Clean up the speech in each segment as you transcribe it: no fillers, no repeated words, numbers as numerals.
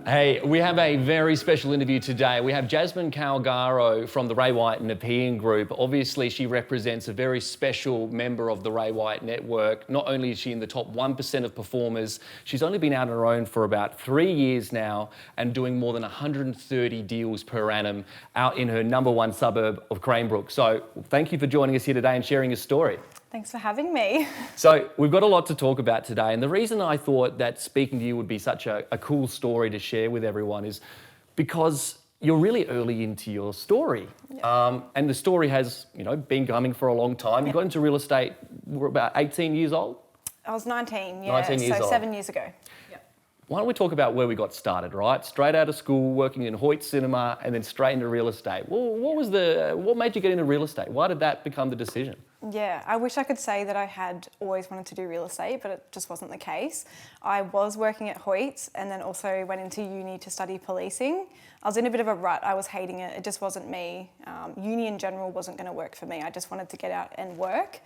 Hey, we have a very special interview today. We have Jasmyn Calgaro from the Ray White and Nepean group. Obviously, she represents a very special member of the Ray White network. Not only is she in the top 1% of performers, she's only been out on her own for about 3 years now and doing more than 130 deals per annum out in her #1 suburb of Cranebrook. So thank you for joining us here today and sharing your story. Thanks for having me. So we've got a lot to talk about today, and the reason I thought that speaking to you would be such a cool story to share with everyone is because you're really early into your story. And the story has, been coming for a long time. You got into real estate, we're about 18 years old? I was 19, 19 years so old. 7 years ago. Why don't we talk about where we got started, right? Straight out of school, working in Hoyt Cinema, and then straight into real estate. Well, what made you get into real estate? Why did that become the decision? Yeah, I wish I could say that I had always wanted to do real estate, but it just wasn't the case. I was working at Hoyt and then also went into uni to study policing. I was in a bit of a rut. I was hating it. It just wasn't me. Uni in general wasn't going to work for me. I just wanted to get out and work.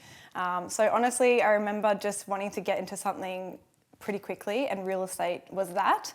So honestly, I remember just wanting to get into something pretty quickly, and real estate was that.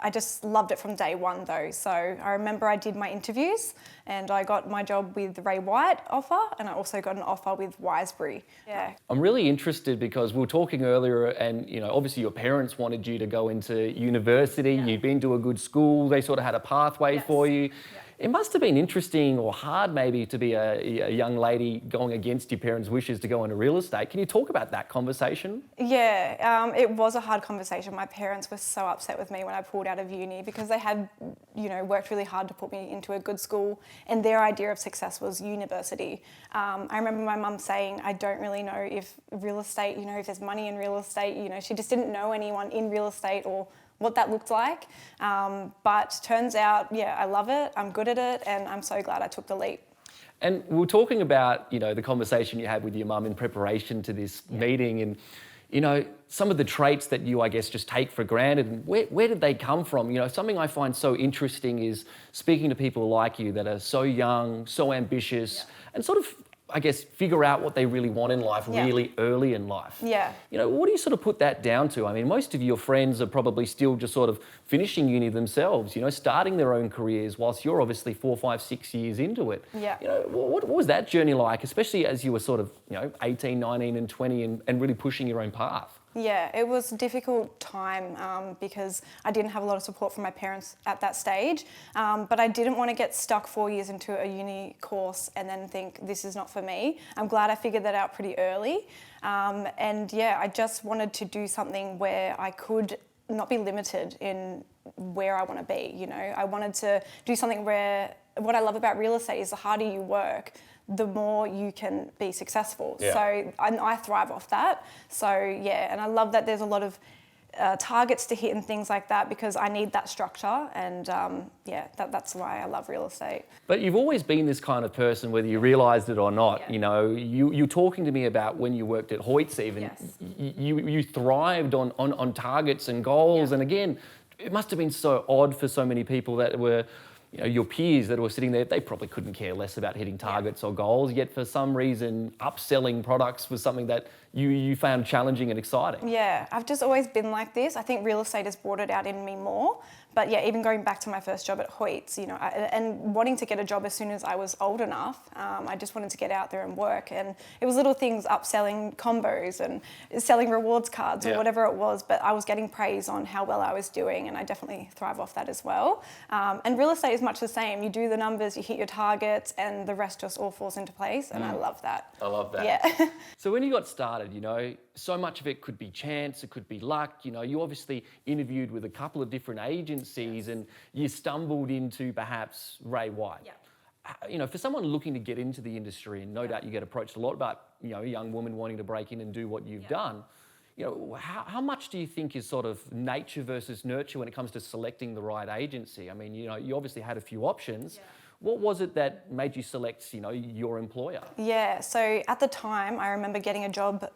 I just loved it from day one though. So I remember I did my interviews and I got my job with the Ray White offer, and I also got an offer with Wisebury. Yeah. I'm really interested because we were talking earlier and, obviously your parents wanted you to go into university. Yeah. You'd been to a good school. They sort of had a pathway for you. Yeah. It must have been interesting or hard maybe to be a young lady going against your parents' wishes to go into real estate. Can you talk about that conversation? Yeah, it was a hard conversation. My parents were so upset with me when I pulled out of uni because they had, worked really hard to put me into a good school, and their idea of success was university. I remember my mum saying, I don't really know if real estate, if there's money in real estate, she just didn't know anyone in real estate or what that looked like. But turns out, I love it, I'm good at it, and I'm so glad I took the leap. And we were talking about, the conversation you had with your mum in preparation to this meeting and, some of the traits that you, I guess, just take for granted. And where did they come from? Something I find so interesting is speaking to people like you that are so young, so ambitious, and sort of, I guess, figure out what they really want in life really early in life. Yeah. What do you sort of put that down to? I mean, most of your friends are probably still just sort of finishing uni themselves, starting their own careers, whilst you're obviously 4, 5, 6 years into it. Yeah. What was that journey like, especially as you were sort of, 18, 19 and 20 and really pushing your own path? Yeah, it was a difficult time because I didn't have a lot of support from my parents at that stage, but I didn't want to get stuck 4 years into a uni course and then think this is not for me. I'm glad I figured that out pretty early. I just wanted to do something where I could not be limited in where I want to be. I wanted to do something where what I love about real estate is the harder you work, the more you can be successful. Yeah. So I thrive off that. So and I love that there's a lot of targets to hit and things like that because I need that structure, and that's why I love real estate. But you've always been this kind of person, whether you realised it or not. Yeah. You're talking to me about when you worked at Hoyt's even. Yes. You thrived on targets and goals, and again, it must have been so odd for so many people that were, your peers that were sitting there, they probably couldn't care less about hitting targets or goals, yet for some reason, upselling products was something that you found challenging and exciting. Yeah, I've just always been like this. I think real estate has brought it out in me more. But even going back to my first job at Hoyt's, and wanting to get a job as soon as I was old enough, I just wanted to get out there and work. And it was little things, upselling combos and selling rewards cards or whatever it was. But I was getting praise on how well I was doing, and I definitely thrive off that as well. And real estate is much the same. You do the numbers, you hit your targets, and the rest just all falls into place. And I love that. I love that. Yeah. So when you got started, so much of it could be chance, it could be luck. You obviously interviewed with a couple of different agencies and you stumbled into perhaps Ray White. Yeah. For someone looking to get into the industry, and no doubt you get approached a lot about, a young woman wanting to break in and do what you've done. How much do you think is sort of nature versus nurture when it comes to selecting the right agency? I mean, you obviously had a few options. Yeah. What was it that made you select, your employer? Yeah, so at the time, I remember getting a job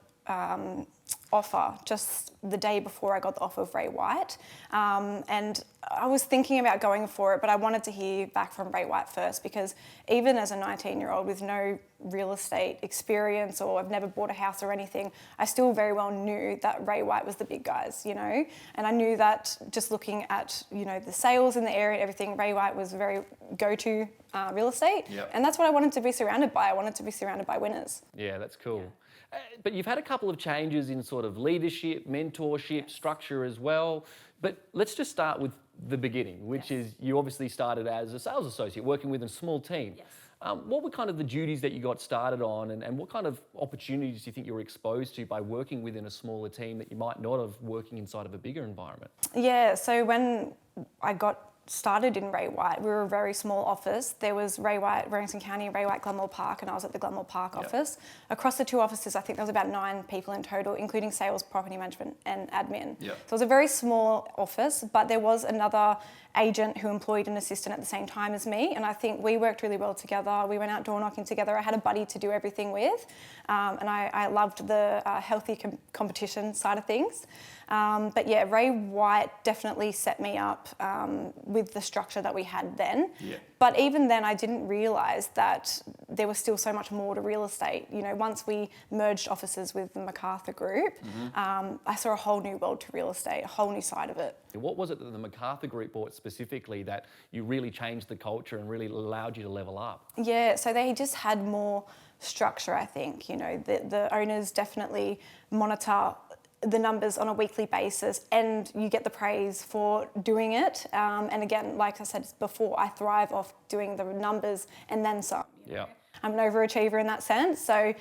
offer just the day before I got the offer of Ray White. And I was thinking about going for it, but I wanted to hear back from Ray White first, because even as a 19-year-old with no real estate experience, or I've never bought a house or anything, I still very well knew that Ray White was the big guys, you know? And I knew that just looking at, you know, the sales in the area and everything, Ray White was very go-to real estate. Yep. And that's what I wanted to be surrounded by. I wanted to be surrounded by winners. Yeah, that's cool. But you've had a couple of changes in sort of leadership, mentorship, structure as well. But let's just start with the beginning, which is you obviously started as a sales associate working with a small team. Yes. What were kind of the duties that you got started on, and what kind of opportunities do you think you were exposed to by working within a smaller team that you might not have working inside of a bigger environment? Yeah, so when I got started in Ray White, we were a very small office. There was Ray White, Wellington County, Ray White, Glenmore Park, and I was at the Glenmore Park office. Across the two offices, I think there was about 9 people in total, including sales, property management, and admin. So it was a very small office, but there was another agent who employed an assistant at the same time as me, and I think we worked really well together. We went out door knocking together. I had a buddy to do everything with, and I loved the healthy competition side of things. But yeah, Ray White definitely set me up with the structure that we had then. But even then, I didn't realise that there was still so much more to real estate. You know, once we merged offices with the MacArthur Group, I saw a whole new world to real estate, a whole new side of it. What was it that the MacArthur Group bought specifically that you really changed the culture and really allowed you to level up? Yeah, so they just had more structure, I think. You know, the owners definitely monitor the numbers on a weekly basis, and you get the praise for doing it. And again, like I said before, I thrive off doing the numbers and then some. Yeah. I'm an overachiever in that sense. So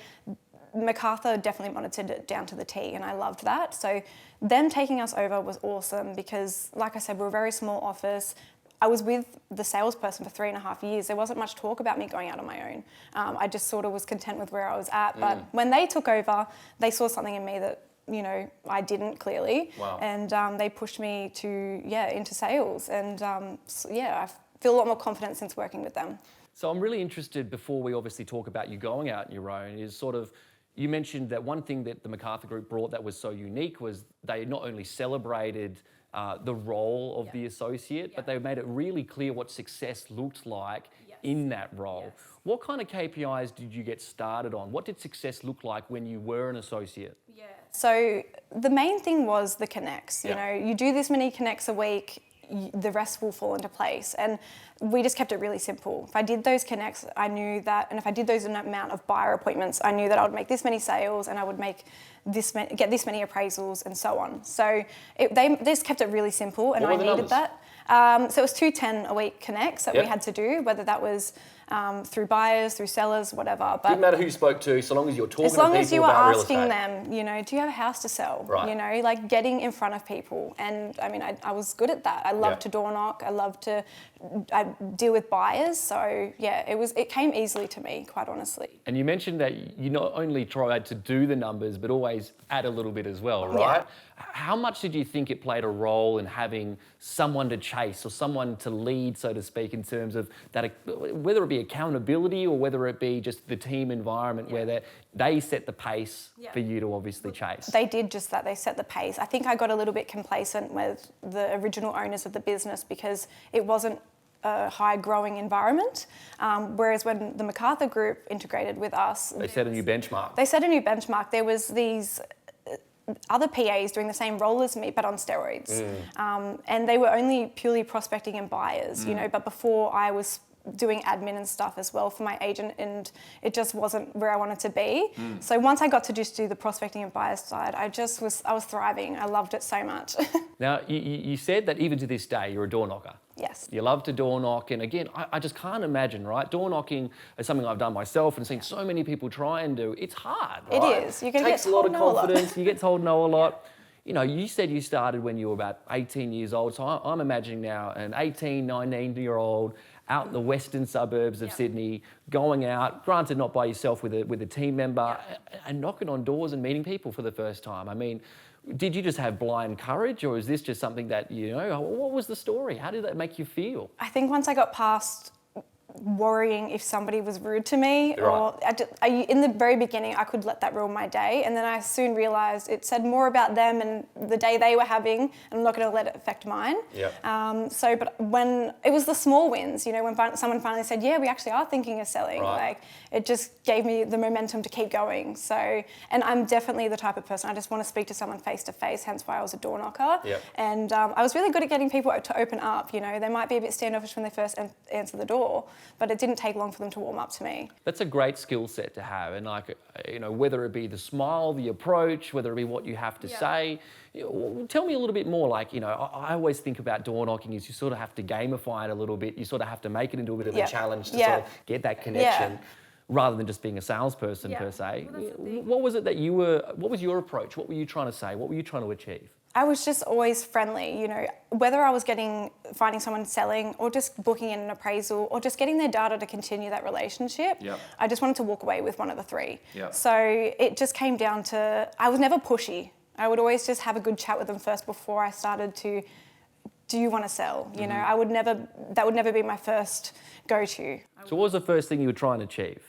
MacArthur definitely monitored it down to the T, and I loved that. So them taking us over was awesome because, like I said, we're a very small office. I was with the salesperson for 3.5 years. There wasn't much talk about me going out on my own. I just sort of was content with where I was at. But when they took over, they saw something in me that, you know, I didn't clearly. Wow. And they pushed me to, into sales. And I feel a lot more confident since working with them. So I'm really interested, before we obviously talk about you going out on your own, is sort of, you mentioned that one thing that the MacArthur Group brought that was so unique was they not only celebrated the role of the associate, but they made it really clear what success looked like in that role. What kind of KPIs did you get started on? What did success look like when you were an associate? So the main thing was the connects. You know, you do this many connects a week, the rest will fall into place. And we just kept it really simple. If I did those connects, I knew that, and if I did those amount of buyer appointments, I knew that I would make this many sales and I would make get this many appraisals and so on. So they just kept it really simple, and I needed that. So it was 2 10-a-week connects that we had to do, whether that was through buyers, through sellers, whatever. But didn't matter who you spoke to, so long as you were talking to people about real estate. As long as you were asking them, you know, do you have a house to sell? Right. You know, like getting in front of people. And I mean, I was good at that. I loved to door knock. I loved to deal with buyers. So yeah, it came easily to me, quite honestly. And you mentioned that you not only tried to do the numbers, but always add a little bit as well, right? How much did you think it played a role in having someone to chase or someone to lead, so to speak, in terms of that, whether it be accountability or whether it be just the team environment where they set the pace for you to obviously chase? They did just that. They set the pace. I think I got a little bit complacent with the original owners of the business because it wasn't a high growing environment. Whereas when the MacArthur Group integrated with us, They set a new benchmark. They set a new benchmark. There was these other PAs doing the same role as me, but on steroids. And they were only purely prospecting and buyers, you know, but before I was doing admin and stuff as well for my agent, and it just wasn't where I wanted to be. So once I got to just do the prospecting and buyers side, I was thriving. I loved it so much. Now, you said that even to this day, you're a door knocker. Yes. You love to door knock, and again, I just can't imagine, right? Door knocking is something I've done myself and seen so many people try and do. It's hard, right? It is. You're going to get told no a lot. Takes a lot of confidence. You get told no a lot. You know, you said you started when you were about 18 years old, so I'm imagining now an 18, 19-year-old out in the western suburbs of Sydney, going out, granted not by yourself, with a team member, and knocking on doors and meeting people for the first time. I mean, did you just have blind courage, or is this just something that, you know, what was the story? How did that make you feel? I think once I got past worrying if somebody was rude to me, Right. or in the very beginning I could let that ruin my day, and then I soon realised it said more about them and the day they were having, and I'm not going to let it affect mine. Yep. But when it was the small wins, when someone finally said, yeah, we actually are thinking of selling, Right. it just gave me the momentum to keep going. So, and I'm definitely the type of person, I just want to speak to someone face to face, hence why I was a door knocker. Yep. And I was really good at getting people to open up. They might be a bit standoffish when they first answer the door, but it didn't take long for them to warm up to me. That's a great skill set to have, and whether it be the smile, the approach, whether it be what you have to say. Tell me a little bit more. I always think about door knocking is you sort of have to gamify it a little bit. You sort of have to make it into a bit of a challenge to sort of get that connection, rather than just being a salesperson per se. What was it that what was your approach? What were you trying to say? What were you trying to achieve? I was just always friendly, whether I was finding someone selling or just booking in an appraisal or just getting their data to continue that relationship. Yep. I just wanted to walk away with one of the three. Yep. So it just came down to, I was never pushy. I would always just have a good chat with them first before I started to, do you want to sell? That would never be my first go-to. So what was the first thing you were trying to achieve?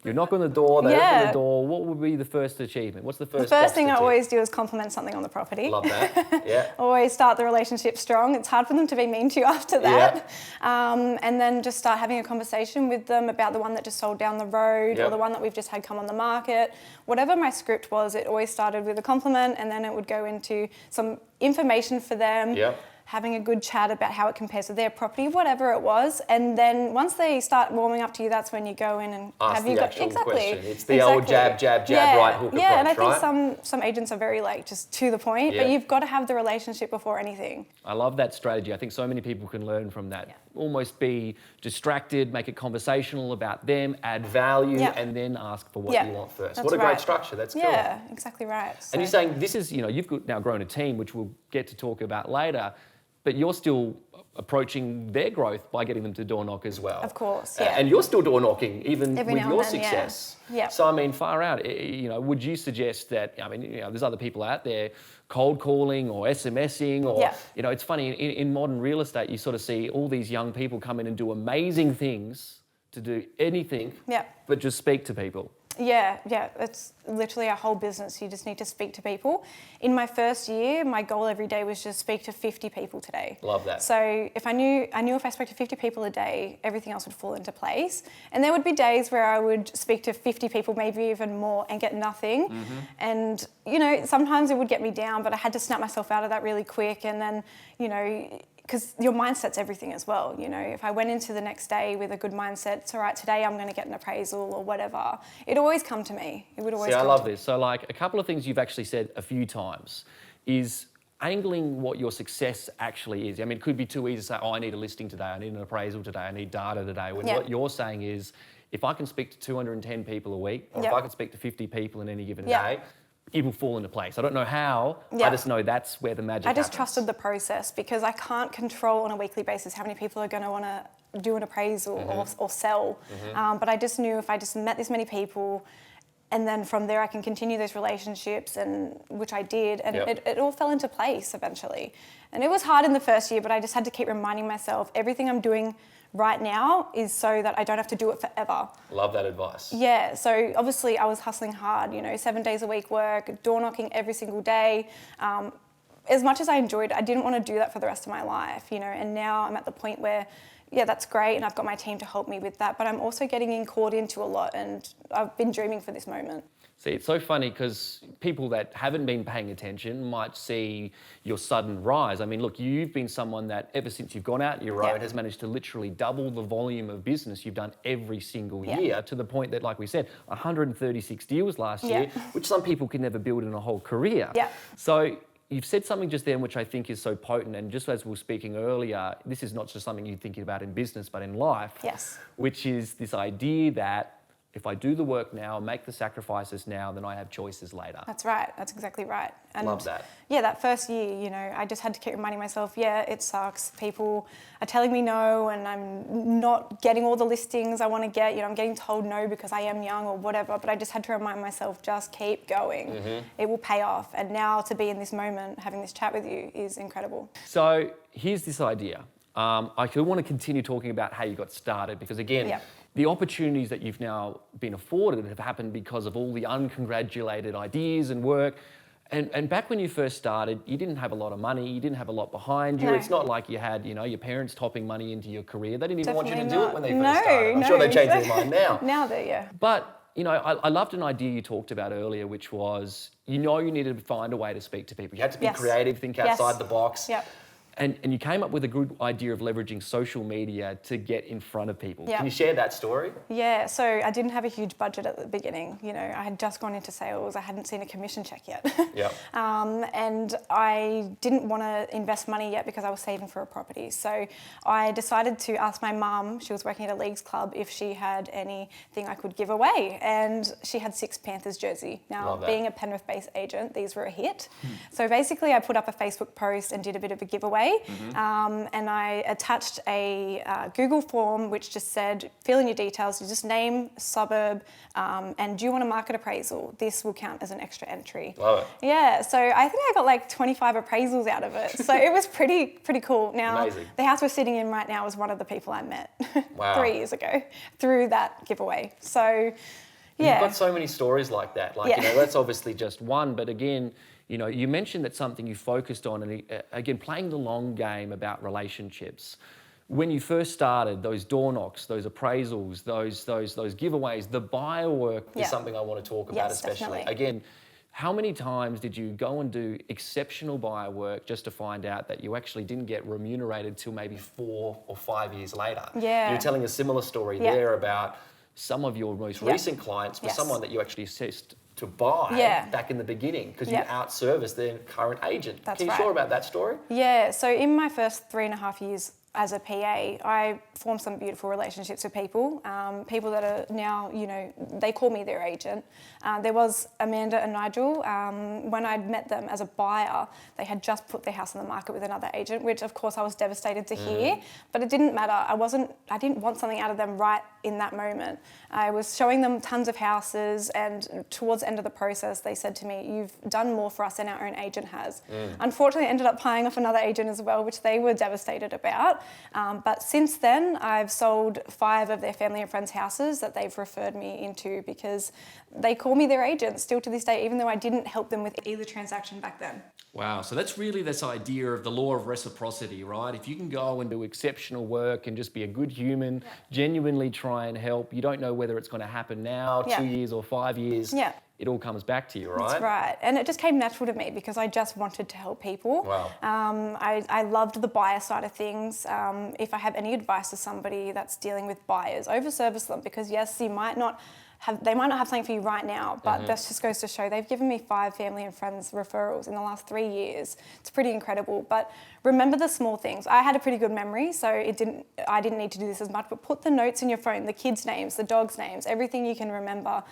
You knock on the door, they open the door. What would be the first achievement? What's the first The first box thing to I tick? always do is compliment something on the property. Love that, yeah. Always start the relationship strong. It's hard for them to be mean to you after that. And then just start having a conversation with them about the one that just sold down the road or the one that we've just had come on the market. Whatever my script was, it always started with a compliment, and then it would go into some information for them. Having a good chat about how it compares to their property, whatever it was. And then once they start warming up to you, that's when you go in and ask the actual exactly question. It's the old jab, right hook approach, and I right? think some agents are very just to the point, but you've got to have the relationship before anything. I love that strategy. I think so many people can learn from that. Almost be distracted, make it conversational about them, add value, and then ask for what you want first. That's what a great right. structure. That's cool. Yeah, exactly right. And you're saying this is, you've now grown a team, which we'll get to talk about later, but you're still approaching their growth by getting them to door knock as well. Of course, yeah. And you're still door knocking even Every with now your and then, success. Yeah. So, far out. Would you suggest that, there's other people out there cold calling or SMSing or, it's funny, in modern real estate, you sort of see all these young people come in and do amazing things to do anything, but just speak to people. Yeah, it's literally our whole business. You just need to speak to people. In my first year, my goal every day was just speak to 50 people today. Love that. So if I knew if I spoke to 50 people a day, everything else would fall into place. And there would be days where I would speak to 50 people, maybe even more, and get nothing. And, sometimes it would get me down, but I had to snap myself out of that really quick. And then, because your mindset's everything as well. If I went into the next day with a good mindset, it's all right, today I'm going to get an appraisal or whatever, it'd always come to me. It would always See, come I love to this. So a couple of things you've actually said a few times is angling what your success actually is. It could be too easy to say, I need a listing today, I need an appraisal today, I need data today. When what you're saying is, if I can speak to 210 people a week, or if I can speak to 50 people in any given day, it will fall into place. I don't know how, I just know that's where the magic happens. I just trusted the process, because I can't control on a weekly basis how many people are going to want to do an appraisal or sell. But I just knew if I just met this many people, and then from there I can continue those relationships, and which I did, and it all fell into place eventually. And it was hard in the first year, but I just had to keep reminding myself everything I'm doing right now is so that I don't have to do it forever. Love that advice. Yeah, so obviously I was hustling hard, 7 days a week work, door knocking every single day. As much as I enjoyed it, I didn't want to do that for the rest of my life, and now I'm at the point where, that's great, and I've got my team to help me with that, but I'm also getting caught into a lot, and I've been dreaming for this moment. See, it's so funny because people that haven't been paying attention might see your sudden rise. Look, you've been someone that ever since you've gone out on your own has managed to literally double the volume of business you've done every single year, to the point that, like we said, 136 deals last year, which some people can never build in a whole career. So you've said something just then which I think is so potent, and just as we were speaking earlier, this is not just something you're thinking about in business but in life, which is this idea that if I do the work now, make the sacrifices now, then I have choices later. That's right. That's exactly right. And love that. Yeah, that first year, I just had to keep reminding myself, it sucks. People are telling me no, and I'm not getting all the listings I want to get. I'm getting told no because I am young or whatever, but I just had to remind myself, just keep going. It will pay off. And now to be in this moment, having this chat with you is incredible. So here's this idea. I could want to continue talking about how you got started because, again, the opportunities that you've now been afforded have happened because of all the uncongratulated ideas and work. And back when you first started, you didn't have a lot of money, you didn't have a lot behind you. No. It's not like you had, your parents topping money into your career. They didn't even want you to Definitely do not. it when they first started. I'm sure they changed their mind now. Now they, yeah. But, I loved an idea you talked about earlier, which was, you needed to find a way to speak to people. You had to be creative, think outside the box. Yep. And you came up with a good idea of leveraging social media to get in front of people. Yep. Can you share that story? Yeah, so I didn't have a huge budget at the beginning. I had just gone into sales. I hadn't seen a commission check yet. Yep. And I didn't want to invest money yet because I was saving for a property. So I decided to ask my mum, she was working at a leagues club, if she had anything I could give away. And she had 6 Panthers jersey. Now, being a Penrith-based agent, these were a hit. So basically I put up a Facebook post and did a bit of a giveaway. And I attached a Google form which just said, fill in your details, you just name, suburb, and do you want a market appraisal? This will count as an extra entry. Love it. Yeah, so I think I got like 25 appraisals out of it. So it was pretty cool. Now, amazing. The house we're sitting in right now is one of the people I met Wow. 3 years ago through that giveaway. So, yeah. You've got so many stories like that. That's obviously just one, but again, you mentioned that something you focused on, and again, playing the long game about relationships. When you first started, those door knocks, those appraisals, those giveaways, the buyer work is something I want to talk about especially. Definitely. Again, how many times did you go and do exceptional buyer work just to find out that you actually didn't get remunerated till maybe 4 or 5 years later? Yeah. You're telling a similar story there about some of your most recent clients for someone that you actually assessed to buy back in the beginning because you outserviced their current agent. That's Can you share about that story? Yeah, so in my first 3.5 years as a PA, I formed some beautiful relationships with people. People that are now, they call me their agent. There was Amanda and Nigel. When I'd met them as a buyer, they had just put their house on the market with another agent, which of course I was devastated to hear, but it didn't matter. I didn't want something out of them right in that moment. I was showing them tons of houses, and towards the end of the process, they said to me, "You've done more for us than our own agent has." Unfortunately, I ended up buying off another agent as well, which they were devastated about. But since then, I've sold 5 of their family and friends' houses that they've referred me into because they call me their agent still to this day, even though I didn't help them with either transaction back then. Wow, so that's really this idea of the law of reciprocity, right? If you can go and do exceptional work and just be a good human, genuinely try and help, you don't know whether it's going to happen now, 2 years or 5 years. Yeah. It all comes back to you, right? That's right. And it just came natural to me because I just wanted to help people. Wow. I loved the buyer side of things. If I have any advice to somebody that's dealing with buyers, over-service them because yes, they might not have something for you right now, but that just goes to show they've given me 5 family and friends referrals in the last 3 years. It's pretty incredible. But remember the small things. I had a pretty good memory, so I didn't need to do this as much, but put the notes in your phone, the kids' names, the dogs' names, everything you can remember,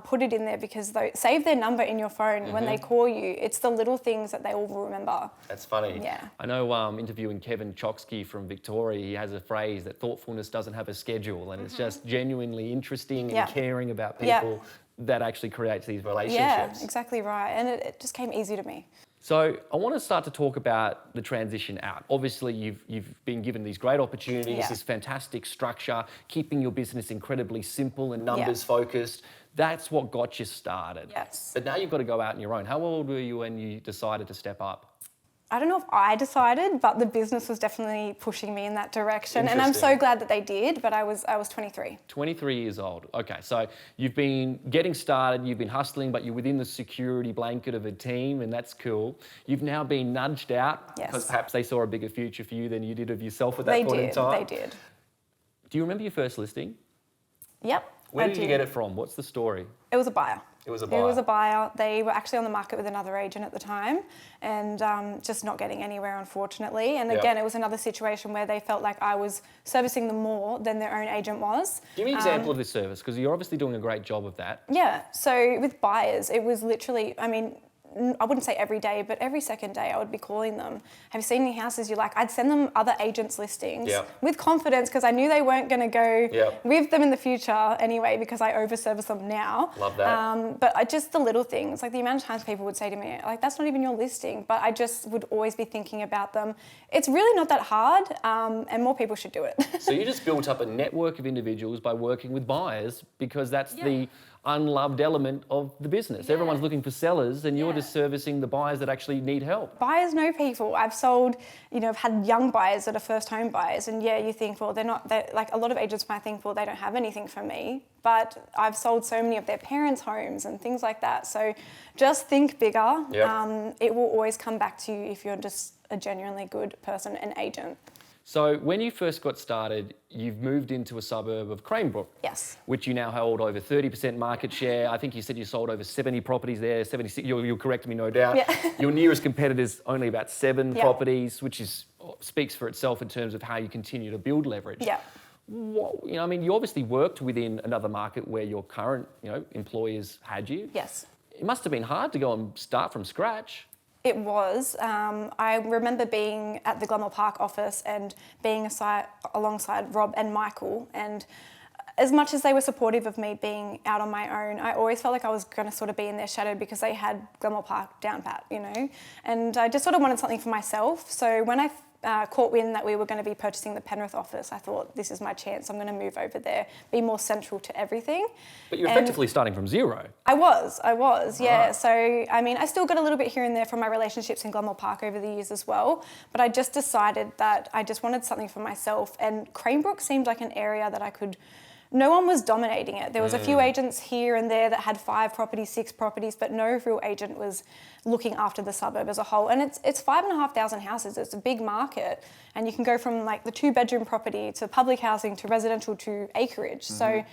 put it in there because save their number in your phone when they call you. It's the little things that they all will remember. That's funny. Yeah. I know interviewing Kevin Choksky from Victoria, he has a phrase that thoughtfulness doesn't have a schedule, and it's just genuinely interesting and caring about people that actually creates these relationships. Yeah, exactly right. And it just came easy to me. So I want to start to talk about the transition out. Obviously, you've been given these great opportunities, this fantastic structure, keeping your business incredibly simple and numbers focused. That's what got you started. Yes. But now you've got to go out on your own. How old were you when you decided to step up? I don't know if I decided, but the business was definitely pushing me in that direction. And I'm so glad that they did, but I was 23. 23 years old. Okay, so you've been getting started, you've been hustling, but you're within the security blanket of a team, and that's cool. You've now been nudged out because perhaps they saw a bigger future for you than you did of yourself at that point in time. They did. Do you remember your first listing? Yep. Where did you get it from? What's the story? It was a buyer. It was a buyer. It was a buyer. They were actually on the market with another agent at the time and just not getting anywhere, unfortunately. And again, it was another situation where they felt like I was servicing them more than their own agent was. Give me an example of this service, because you're obviously doing a great job of that. Yeah. So with buyers, it was literally, I wouldn't say every day, but every second day I would be calling them. Have you seen any houses you like? I'd send them other agents' listings with confidence because I knew they weren't going to go with them in the future anyway because I over-service them now. Love that. But just the little things, like the amount of times people would say to me, like, that's not even your listing, but I just would always be thinking about them. It's really not that hard, and more people should do it. So you just built up a network of individuals by working with buyers because that's the unloved element of the business. Everyone's looking for sellers and you're just servicing the buyers that actually need help. Buyers know people. I've sold, I've had young buyers that are first home buyers, and you think, well, they're like a lot of agents might think, well, they don't have anything for me, but I've sold so many of their parents' homes and things like that. So just think bigger. It will always come back to you if you're just a genuinely good person and agent. So when you first got started, you've moved into a suburb of Cranebrook. Yes. Which you now hold over 30% market share. I think you said you sold over 70 properties there, 76, you'll correct me, no doubt. Yeah. Your nearest competitor's only about 7 properties, which speaks for itself in terms of how you continue to build leverage. Yeah. You obviously worked within another market where your current, employers had you. Yes. It must have been hard to go and start from scratch. It was. I remember being at the Glenmore Park office and being alongside Rob and Michael, and as much as they were supportive of me being out on my own, I always felt like I was going to sort of be in their shadow because they had Glenmore Park down pat, and I just sort of wanted something for myself. So when I caught wind that we were going to be purchasing the Penrith office, I thought, this is my chance. I'm going to move over there, be more central to everything. But you're effectively starting from zero. I was, yeah. Right. So, I still got a little bit here and there from my relationships in Glenmore Park over the years as well, but I just decided that I just wanted something for myself, and Cranebrook seemed like an area that no one was dominating it. There was a few agents here and there that had 5 properties, 6 properties, but no real agent was looking after the suburb as a whole. And it's 5,500 houses. It's a big market. And you can go from like the 2-bedroom property to public housing to residential to acreage. So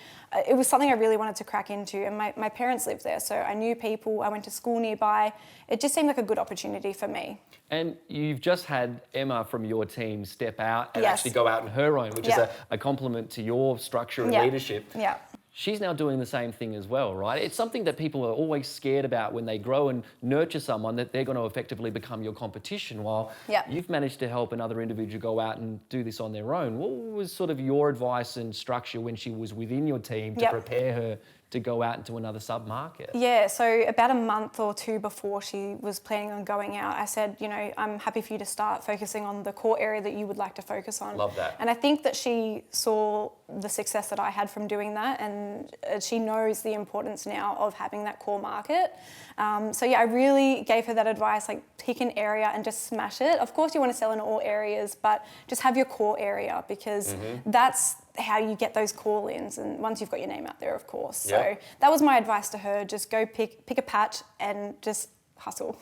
it was something I really wanted to crack into. And my parents lived there, so I knew people. I went to school nearby. It just seemed like a good opportunity for me. And you've just had Emma from your team step out and actually go out on her own, which is a compliment to your structure and leadership. Yeah. She's now doing the same thing as well, right? It's something that people are always scared about when they grow and nurture someone, that they're going to effectively become your competition, while you've managed to help another individual go out and do this on their own. What was sort of your advice and structure when she was within your team to prepare her to go out into another sub-market? Yeah, so about a month or 2 before she was planning on going out, I said, I'm happy for you to start focusing on the core area that you would like to focus on. Love that. And I think that she saw the success that I had from doing that, and she knows the importance now of having that core market. I really gave her that advice, like pick an area and just smash it. Of course you want to sell in all areas, but just have your core area, because that's how you get those call-ins, and once you've got your name out there, of course. So that was my advice to her, just go pick a patch and just hustle.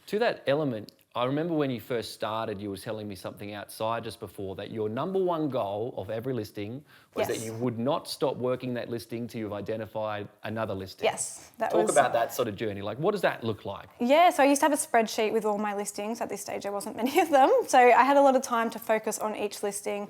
To that element, I remember when you first started, you were telling me something outside just before, that your number one goal of every listing was that you would not stop working that listing till you've identified another listing. Yes. Talk about that sort of journey. Like, what does that look like? Yeah, so I used to have a spreadsheet with all my listings. At this stage, there wasn't many of them. So I had a lot of time to focus on each listing.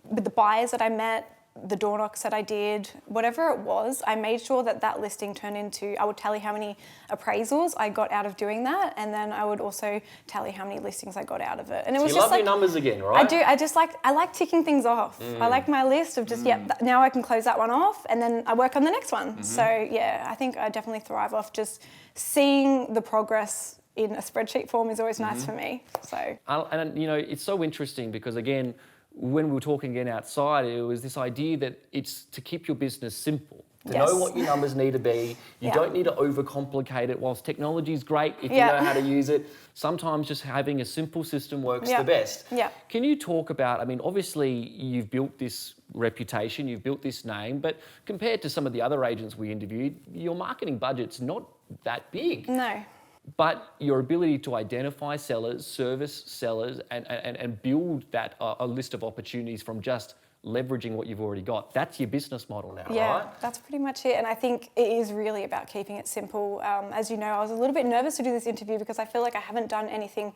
With the buyers that I met, the door knocks that I did, whatever it was, I made sure that listing turned into, I would tally how many appraisals I got out of doing that, and then I would also tally how many listings I got out of it. And it was you just love your numbers again, right? I do. I like ticking things off. I like my list of just, now I can close that one off, and then I work on the next one. So I think I definitely thrive off just seeing the progress in a spreadsheet form is always nice for me. So. And it's so interesting because, again, when we were talking again outside, it was this idea that it's to keep your business simple, to know what your numbers need to be. You don't need to overcomplicate it. Whilst technology is great, if you know how to use it, sometimes just having a simple system works the best. Yeah. Can you talk about, obviously you've built this reputation, you've built this name, but compared to some of the other agents we interviewed, your marketing budget's not that big. No. But your ability to identify sellers, service sellers, and build that a list of opportunities from just leveraging what you've already got, that's your business model now, right? Yeah, that's pretty much it. And I think it is really about keeping it simple. As you know, I was a little bit nervous to do this interview because I feel like I haven't done anything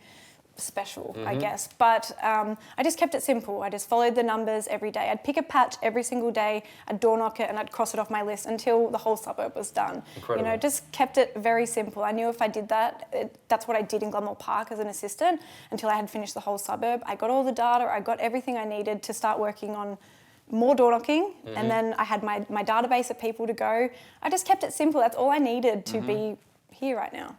special, I guess. But I just kept it simple. I just followed the numbers every day. I'd pick a patch every single day, I'd door knock it, and I'd cross it off my list until the whole suburb was done. Incredible. You know, just kept it very simple. I knew if I did that, that's what I did in Glenmore Park as an assistant until I had finished the whole suburb. I got all the data, I got everything I needed to start working on more door knocking, and then I had my database of people to go. I just kept it simple. That's all I needed to be here right now.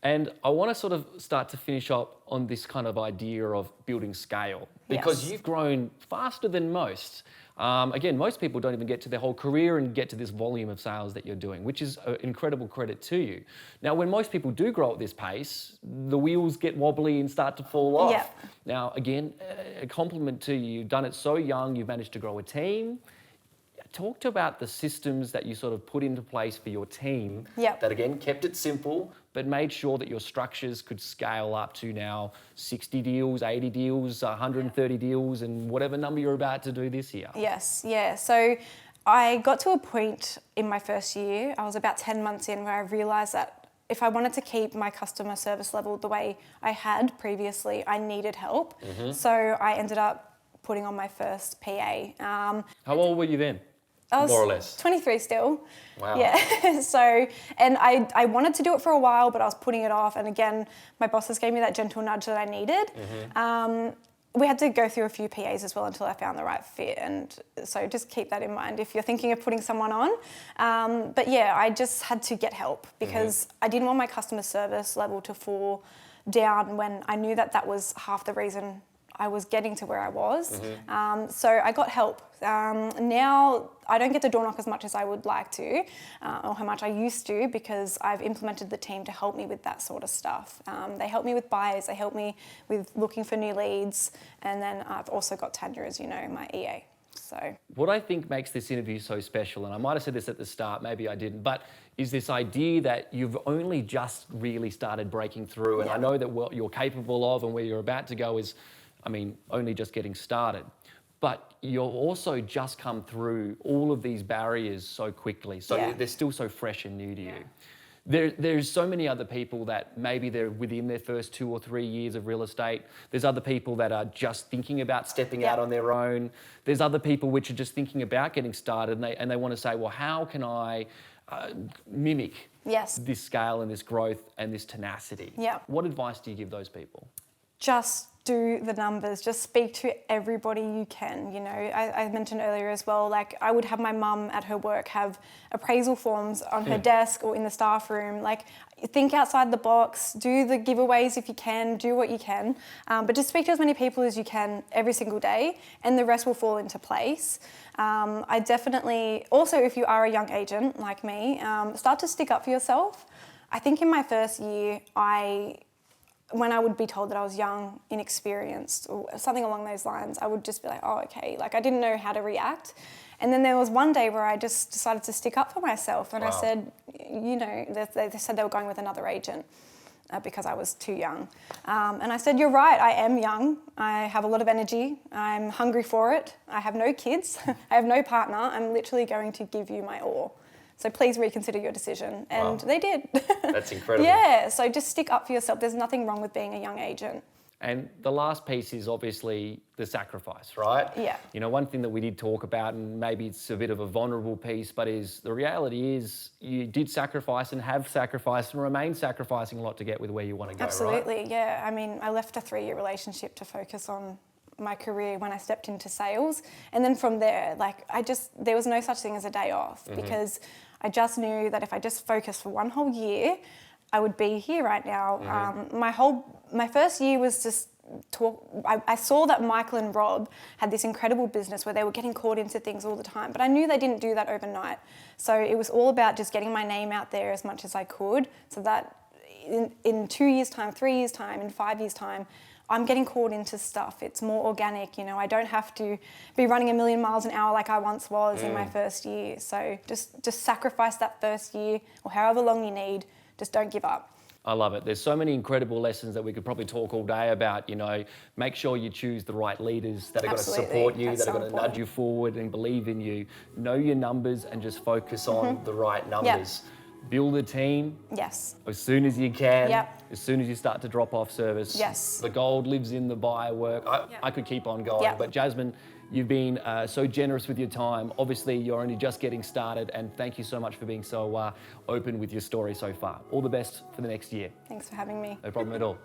And I want to sort of start to finish up on this kind of idea of building scale, because Yes. you've grown faster than most. Again, most people don't even get to their whole career and get to this volume of sales that you're doing, which is an incredible credit to you. Now, when most people do grow at this pace, the wheels get wobbly and start to fall off. Yep. Now, again, a compliment to you. You've done it so young, you've managed to grow a team. Talk to about the systems that you sort of put into place for your team Yep. that, again, kept it simple, but made sure that your structures could scale up to now 60 deals, 80 deals, 130 deals, and whatever number you're about to do this year. Yes, yeah. So I got to a point in my first year, I was about 10 months in, where I realised that if I wanted to keep my customer service level the way I had previously, I needed help. So I ended up putting on my first PA. How old were you then? I was More or less. 23 still. Wow. Yeah. So, and I wanted to do it for a while, but I was putting it off. And again, my bosses gave me that gentle nudge that I needed. We had to go through a few PAs as well until I found the right fit. And so just keep that in mind if you're thinking of putting someone on. But yeah, I just had to get help because I didn't want my customer service level to fall down when I knew that that was half the reason I was getting to where I was. So I got help. Now I don't get to door knock as much as I would like to, or how much I used to, because I've implemented the team to help me with that sort of stuff. They help me with buyers, they help me with looking for new leads, and then I've also got Tanya, as you know, my EA. So what I think makes this interview so special, and I might have said this at the start, maybe I didn't, but is this idea that you've only just really started breaking through. And I know that what you're capable of and where you're about to go is, I mean, only just getting started. But you'll also just come through all of these barriers so quickly. So they're still so fresh and new to you. There's so many other people that maybe they're within their first 2 or 3 years of real estate. There's other people that are just thinking about stepping out on their own. There's other people which are just thinking about getting started, and they want to say, well, how can I mimic this scale and this growth and this tenacity? What advice do you give those people? Just do the numbers, just speak to everybody you can. You know, I mentioned earlier as well, like I would have my mum at her work have appraisal forms on her desk or in the staff room. Like, think outside the box, do the giveaways if you can, do what you can, but just speak to as many people as you can every single day, and the rest will fall into place. I definitely, also if you are a young agent like me, start to stick up for yourself. I think in my first year, when I would be told that I was young, inexperienced, or something along those lines, I would just be like, oh, okay. Like, I didn't know how to react. And then there was one day where I just decided to stick up for myself. And I said, you know, they said they were going with another agent because I was too young. And I said, you're right, I am young. I have a lot of energy. I'm hungry for it. I have no kids. I have no partner. I'm literally going to give you my all. So please reconsider your decision. And they did. That's incredible. Yeah, so just stick up for yourself. There's nothing wrong with being a young agent. And the last piece is obviously the sacrifice, right? Yeah. You know, one thing that we did talk about, and maybe it's a bit of a vulnerable piece, but is the reality is you did sacrifice and have sacrificed and remain sacrificing a lot to get with where you want to go, Absolutely, right? yeah. I mean, I left a 3-year relationship to focus on my career when I stepped into sales. And then from there, like, there was no such thing as a day off because I just knew that if I just focused for one whole year, I would be here right now. My first year was just I saw that Michael and Rob had this incredible business where they were getting caught into things all the time, but I knew they didn't do that overnight. So it was all about just getting my name out there as much as I could, so that in 2 years' time, 3 years' time, in 5 years' time, I'm getting caught into stuff. It's more organic, you know. I don't have to be running 1,000,000 miles an hour like I once was in my first year. So just sacrifice that first year or however long you need. Just don't give up. I love it. There's so many incredible lessons that we could probably talk all day about. You know, make sure you choose the right leaders that are going to support you, that are going to nudge you forward and believe in you. Know your numbers and just focus on the right numbers. build a team Yes. as soon as you can, Yep. as soon as you start to drop off service. Yes. The gold lives in the buyer work. I could keep on going, Yep. but Jasmyn, you've been so generous with your time. Obviously, you're only just getting started, and thank you so much for being so open with your story so far. All the best for the next year. Thanks for having me. No problem at all.